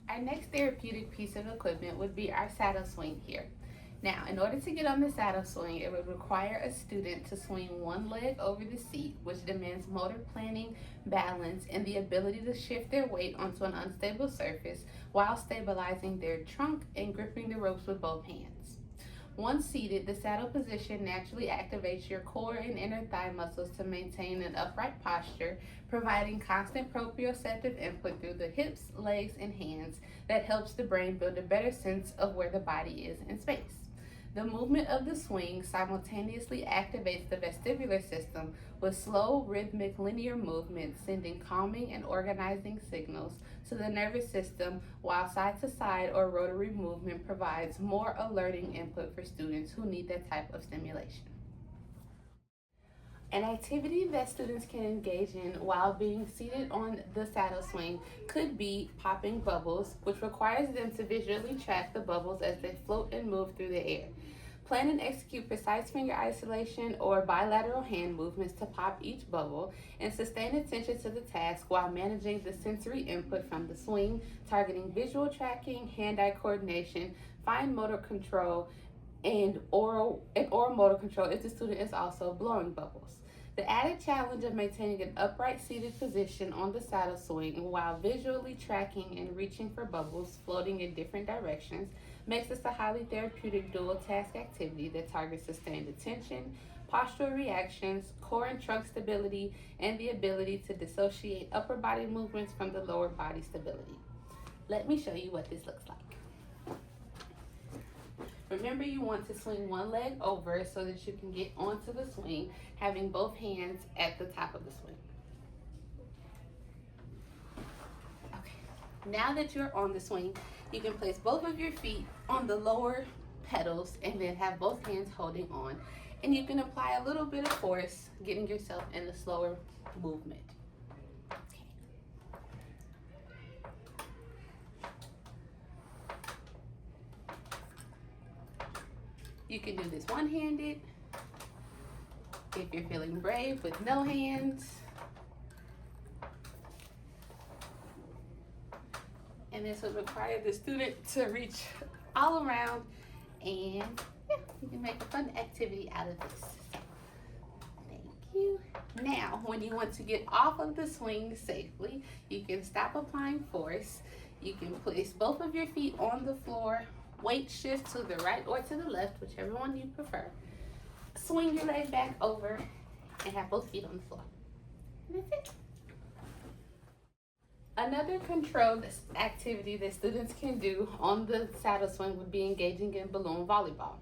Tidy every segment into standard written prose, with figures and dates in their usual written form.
Our next therapeutic piece of equipment would be our saddle swing here. Now, in order to get on the saddle swing, it would require a student to swing one leg over the seat, which demands motor planning, balance, and the ability to shift their weight onto an unstable surface while stabilizing their trunk and gripping the ropes with both hands. Once seated, the saddle position naturally activates your core and inner thigh muscles to maintain an upright posture, providing constant proprioceptive input through the hips, legs, and hands that helps the brain build a better sense of where the body is in space. The movement of the swing simultaneously activates the vestibular system with slow, rhythmic, linear movements, sending calming and organizing signals to the nervous system, while side to side or rotary movement provides more alerting input for students who need that type of stimulation. An activity that students can engage in while being seated on the saddle swing could be popping bubbles, which requires them to visually track the bubbles as they float and move through the air. Plan and execute precise finger isolation or bilateral hand movements to pop each bubble, and sustain attention to the task while managing the sensory input from the swing, targeting visual tracking, hand-eye coordination, fine motor control, and oral motor control if the student is also blowing bubbles. The added challenge of maintaining an upright seated position on the saddle swing while visually tracking and reaching for bubbles floating in different directions makes this a highly therapeutic dual task activity that targets sustained attention, postural reactions, core and trunk stability, and the ability to dissociate upper body movements from the lower body stability. Let me show you what this looks like. Remember, you want to swing one leg over so that you can get onto the swing, having both hands at the top of the swing. Okay, now that you're on the swing, you can place both of your feet on the lower pedals and then have both hands holding on. And you can apply a little bit of force, getting yourself in a slower movement. You can do this one-handed, if you're feeling brave with no hands. And this would require the student to reach all around, and yeah, you can make a fun activity out of this. Thank you. Now, when you want to get off of the swing safely, you can stop applying force. You can place both of your feet on the floor. Weight shift to the right or to the left, whichever one you prefer. Swing your leg back over and have both feet on the floor. And that's it. Another controlled activity that students can do on the saddle swing would be engaging in balloon volleyball.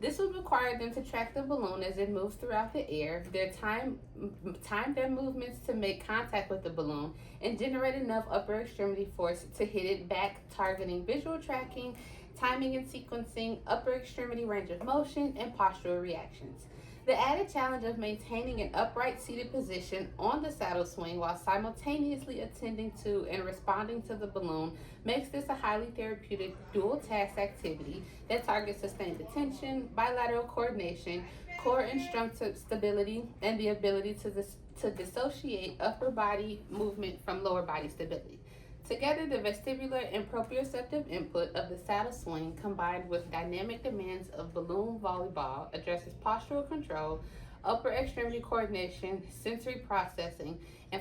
This would require them to track the balloon as it moves throughout the air, time their movements to make contact with the balloon, and generate enough upper extremity force to hit it back, targeting visual tracking, timing and sequencing, upper extremity range of motion, and postural reactions. The added challenge of maintaining an upright seated position on the saddle swing while simultaneously attending to and responding to the balloon makes this a highly therapeutic dual task activity that targets sustained attention, bilateral coordination, core and trunk stability, and the ability to dissociate upper body movement from lower body stability. Together, the vestibular and proprioceptive input of the saddle swing combined with dynamic demands of balloon volleyball addresses postural control, upper extremity coordination, sensory processing, and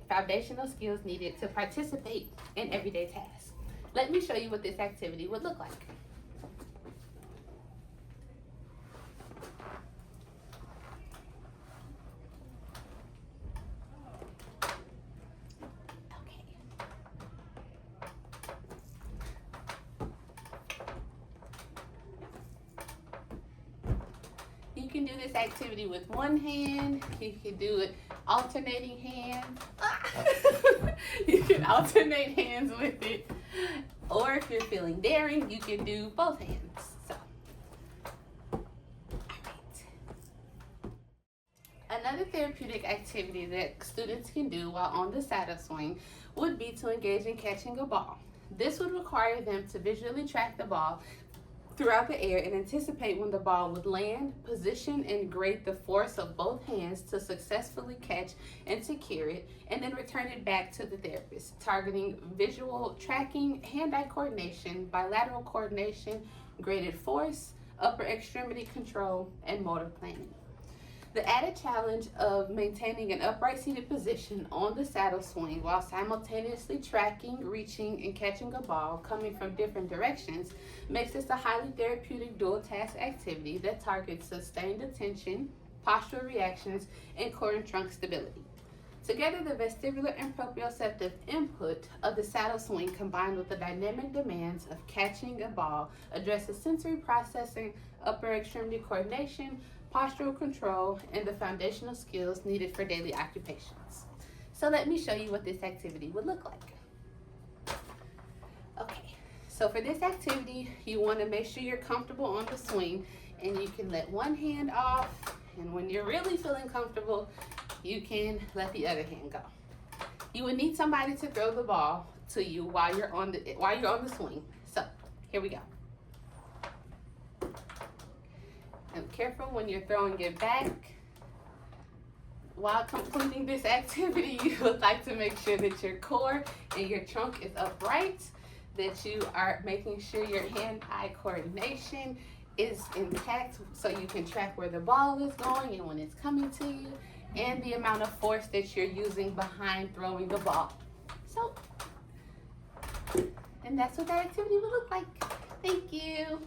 foundational skills needed to participate in everyday tasks. Let me show you what this activity would look like. You can do this activity with one hand. You can do it alternating hands. You can alternate hands with it. Or if you're feeling daring, you can do both hands. So, all right. Another therapeutic activity that students can do while on the saddle swing would be to engage in catching a ball. This would require them to visually track the ball, throughout the air and anticipate when the ball would land, position and grade the force of both hands to successfully catch and secure it, and then return it back to the therapist, targeting visual tracking, hand-eye coordination, bilateral coordination, graded force, upper extremity control, and motor planning. The added challenge of maintaining an upright seated position on the saddle swing while simultaneously tracking, reaching, and catching a ball coming from different directions makes this a highly therapeutic dual task activity that targets sustained attention, postural reactions, and core and trunk stability. Together, the vestibular and proprioceptive input of the saddle swing combined with the dynamic demands of catching a ball addresses sensory processing, upper extremity coordination, postural control, and the foundational skills needed for daily occupations. So let me show you what this activity would look like. Okay, so for this activity, you want to make sure you're comfortable on the swing, and you can let one hand off, and when you're really feeling comfortable, you can let the other hand go. You would need somebody to throw the ball to you while you're on the swing. So here we go. And careful when you're throwing it back. While completing this activity, you would like to make sure that your core and your trunk is upright, that you are making sure your hand-eye coordination is intact so you can track where the ball is going and when it's coming to you, and the amount of force that you're using behind throwing the ball. So, and that's what that activity would look like. Thank you.